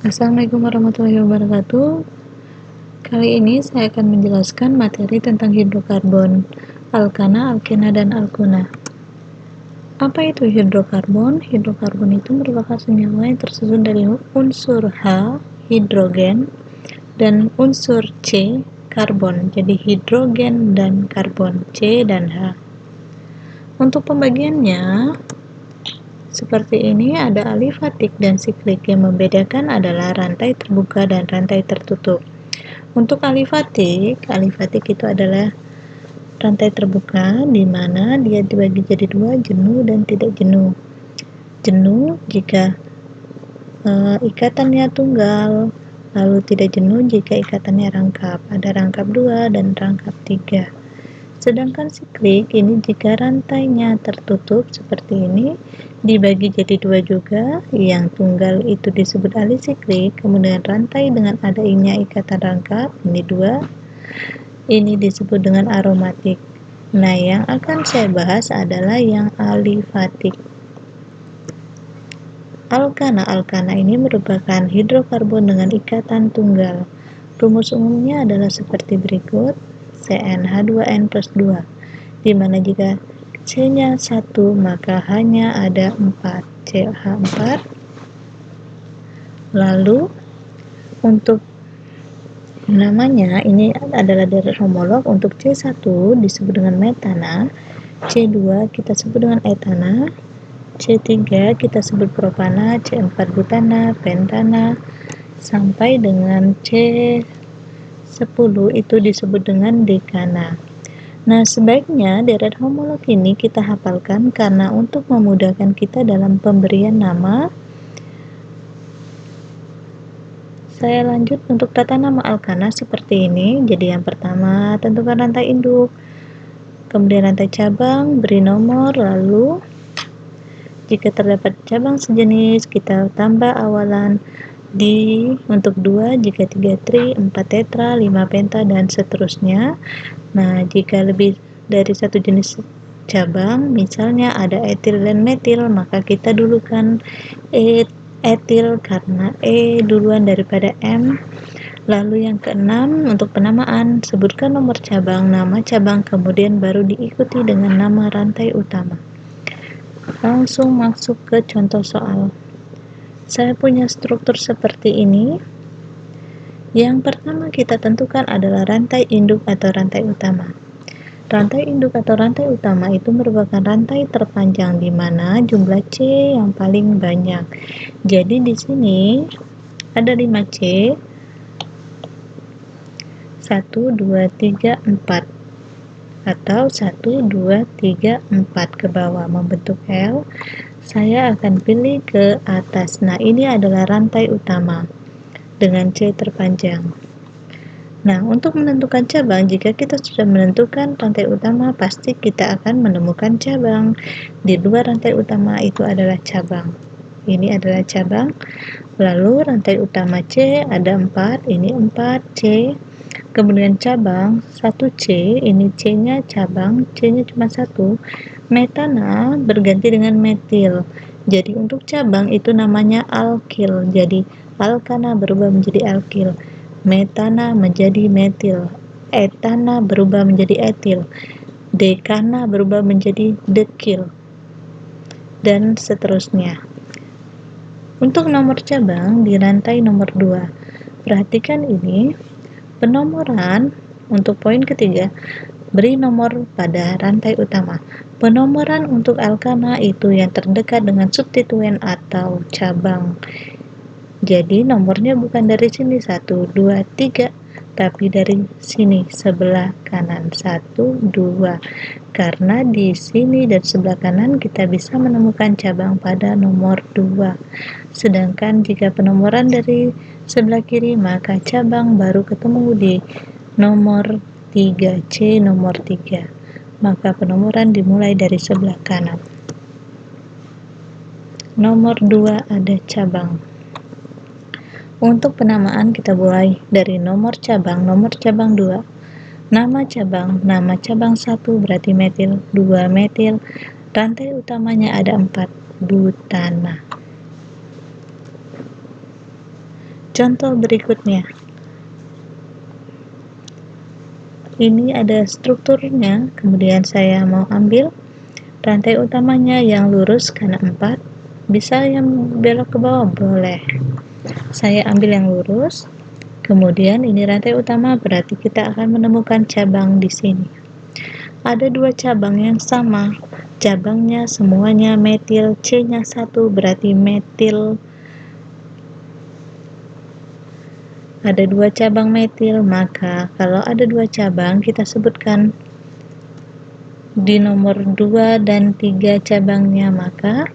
Assalamualaikum warahmatullahi wabarakatuh. Kali ini saya akan menjelaskan materi tentang hidrokarbon, alkana, alkena, dan alkuna. Apa itu hidrokarbon? Hidrokarbon itu merupakan senyawa yang tersusun dari unsur H, hidrogen, dan unsur C, karbon. Jadi hidrogen dan karbon, C dan H. Untuk pembagiannya, seperti ini ada alifatik dan siklik. Yang membedakan adalah rantai terbuka dan rantai tertutup. Untuk alifatik itu adalah rantai terbuka di mana dia dibagi jadi dua, jenuh dan tidak jenuh. Jenuh jika ikatannya tunggal, lalu tidak jenuh jika ikatannya rangkap. Ada rangkap 2 dan rangkap 3. Sedangkan siklik ini jika rantainya tertutup seperti ini, dibagi jadi dua juga, yang tunggal itu disebut alisiklik, kemudian rantai dengan adanya ikatan rangkap, ini 2, ini disebut dengan aromatik. Nah, yang akan saya bahas adalah yang alifatik. Alkana ini merupakan hidrokarbon dengan ikatan tunggal. Rumus umumnya adalah seperti berikut. CnH2n plus 2, di mana jika C-nya 1 maka hanya ada 4, CH4. Lalu untuk namanya ini adalah deret homolog. Untuk C1 disebut dengan metana, C2 kita sebut dengan etana, C3 kita sebut propana, C4 butana, pentana, sampai dengan C10 itu disebut dengan dekana. Nah, sebaiknya deret homolog ini kita hafalkan karena untuk memudahkan kita dalam pemberian nama. Saya lanjut untuk tata nama alkana seperti ini. Jadi yang pertama, tentukan rantai induk, kemudian rantai cabang, beri nomor, lalu jika terdapat cabang sejenis, kita tambah awalan untuk 2, jika 3 tri, 4 tetra, 5 penta, dan seterusnya. Nah, jika lebih dari satu jenis cabang, misalnya ada etil dan metil, maka kita dulukan etil karena E duluan daripada M. Lalu yang keenam, untuk penamaan, sebutkan nomor cabang, nama cabang, kemudian baru diikuti dengan nama rantai utama. Langsung masuk ke contoh soal. Saya punya struktur seperti ini. Yang pertama kita tentukan adalah rantai induk atau rantai utama. Rantai induk atau rantai utama itu merupakan rantai terpanjang di mana jumlah C yang paling banyak. Jadi di sini ada 5 C. 1, 2, 3, 4. Atau 1, 2, 3, 4 ke bawah membentuk L. Saya akan pilih ke atas. Nah, ini adalah rantai utama dengan C terpanjang. Nah, untuk menentukan cabang, jika kita sudah menentukan rantai utama, pasti kita akan menemukan cabang. Di luar rantai utama itu adalah cabang. Ini adalah cabang. Lalu rantai utama C ada 4, ini 4C. Kemudian cabang 1C, ini C-nya cabang, C-nya cuma 1. Metana berganti dengan metil. Jadi untuk cabang itu namanya alkil. Jadi alkana berubah menjadi alkil, metana menjadi metil, etana berubah menjadi etil, dekana berubah menjadi dekil, dan seterusnya. Untuk nomor cabang di rantai nomor 2, perhatikan ini penomoran. Untuk poin ketiga, beri nomor pada rantai utama. Penomoran untuk alkana itu yang terdekat dengan substituen atau cabang. Jadi nomornya bukan dari sini 1, 2, 3, tapi dari sini sebelah kanan 1, 2. Karena di sini dan sebelah kanan kita bisa menemukan cabang pada nomor 2. Sedangkan jika penomoran dari sebelah kiri, maka cabang baru ketemu di nomor 3, C nomor 3. Maka penomoran dimulai dari sebelah kanan. Nomor 2 ada cabang. Untuk penamaan kita mulai dari nomor cabang 2. Nama cabang 1 berarti metil, 2 metil. Rantai utamanya ada 4, butana. contoh berikutnya. Ini ada strukturnya, kemudian saya mau ambil rantai utamanya yang lurus karena 4, bisa yang belok ke bawah boleh. Saya ambil yang lurus, kemudian ini rantai utama, berarti kita akan menemukan cabang di sini. Ada 2 cabang yang sama, cabangnya semuanya metil, C-nya 1 berarti metil. Ada 2 cabang metil, maka kalau ada 2 cabang kita sebutkan di nomor 2 dan 3 cabangnya, maka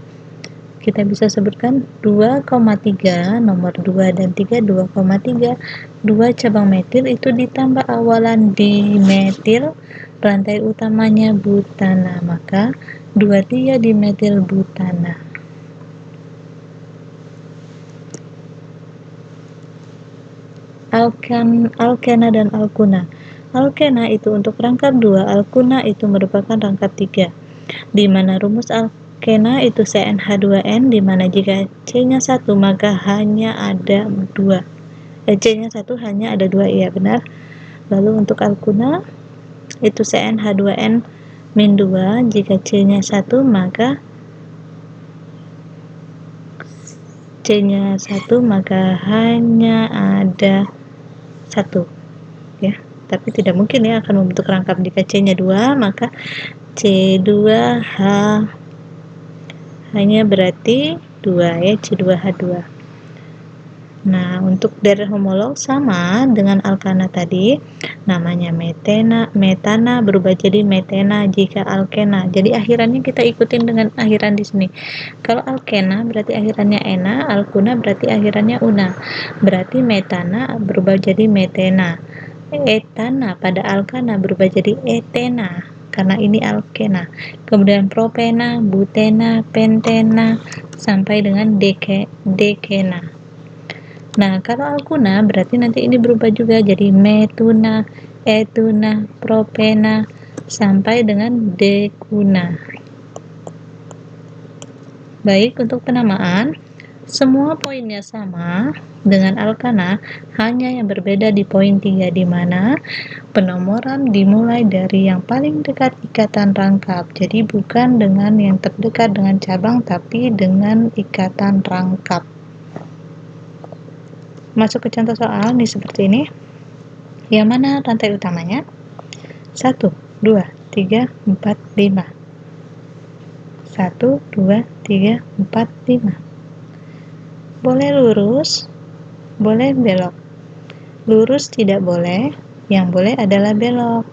kita bisa sebutkan 2,3, nomor 2 dan 3, 2,3. 2 cabang metil itu ditambah awalan di metil, rantai utamanya butana, maka 23 di metil butana. Alkena dan alkuna. Alkena itu untuk rangkap 2, alkuna itu merupakan rangkap 3. Di mana rumus alkena itu CnH2n, di mana jika C-nya 1 maka hanya ada 2. C-nya 1 hanya ada 2, iya benar. Lalu untuk alkuna itu CnH2n min 2, jika C-nya 1 maka C-nya 1 maka hanya ada 1 ya, tapi tidak mungkin ya akan membentuk rangkap jika C-nya 2, maka C2H hanya berarti 2 ya, C2H2. Nah, untuk dari homolog sama dengan alkana tadi, namanya metana berubah jadi metena jika alkena. Jadi akhirannya kita ikutin dengan akhiran di sini. Kalau alkena berarti akhirannya ena, alkuna berarti akhirannya una. Berarti metana berubah jadi metena. Etana pada alkana berubah jadi etena karena ini alkena. Kemudian propena, butena, pentena sampai dengan dekena. Nah, kalau alkuna berarti nanti ini berubah juga jadi metuna, etuna, propena sampai dengan dekuna. Baik, untuk penamaan semua poinnya sama dengan alkana, hanya yang berbeda di poin 3, di mana penomoran dimulai dari yang paling dekat ikatan rangkap. Jadi bukan dengan yang terdekat dengan cabang, tapi dengan ikatan rangkap. Masuk ke contoh soal nih seperti ini. Yang mana rantai utamanya? 1, 2, 3, 4, 5. 1, 2, 3, 4, 5. Boleh lurus, boleh belok. Lurus tidak boleh, yang boleh adalah belok.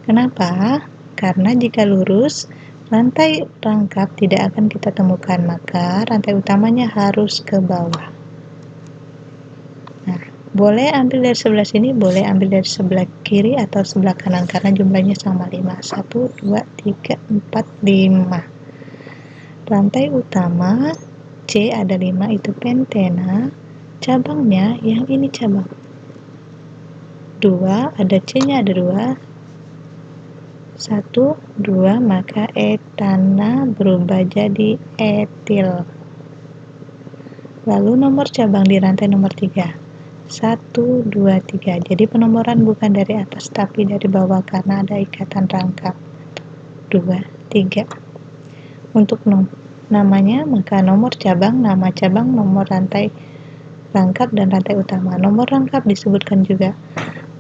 Kenapa? Karena jika lurus, rantai rangkap tidak akan kita temukan, maka rantai utamanya harus ke bawah. Nah, boleh ambil dari sebelah sini, boleh ambil dari sebelah kiri atau sebelah kanan karena jumlahnya sama 5. 1, 2, 3, 4, 5. Rantai utama C ada 5 itu pentena, cabangnya yang ini cabang 2, ada C-nya ada 2, 1, 2, maka etana berubah jadi etil. Lalu nomor cabang di rantai nomor 3, 1, 2, 3. Jadi penomoran bukan dari atas tapi dari bawah karena ada ikatan rangkap 2, 3. Untuk namanya, maka nomor cabang, nama cabang, nomor rantai rangkap dan rantai utama. Nomor rangkap disebutkan juga.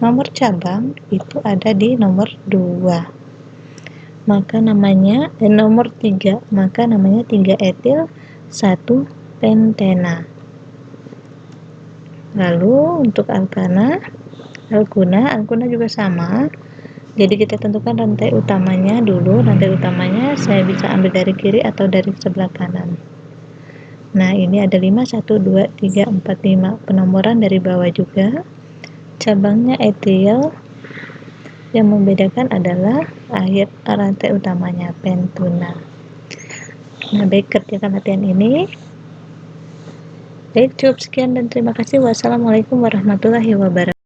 Nomor cabang itu ada di nomor 2. Maka namanya nomor 3, maka namanya 3 etil, 1 pentena. Lalu untuk alkuna juga sama. Jadi kita tentukan rantai utamanya dulu. Rantai utamanya saya bisa ambil dari kiri atau dari sebelah kanan. Nah, ini ada 5, 1, 2, 3, 4, 5. Penomoran dari bawah juga. Cabangnya etil. Yang membedakan adalah akhir rantai utamanya pentuna. Nah, baik, kerjakan latihan ini. Baik, cukup sekian dan terima kasih. Wassalamualaikum warahmatullahi wabarakatuh.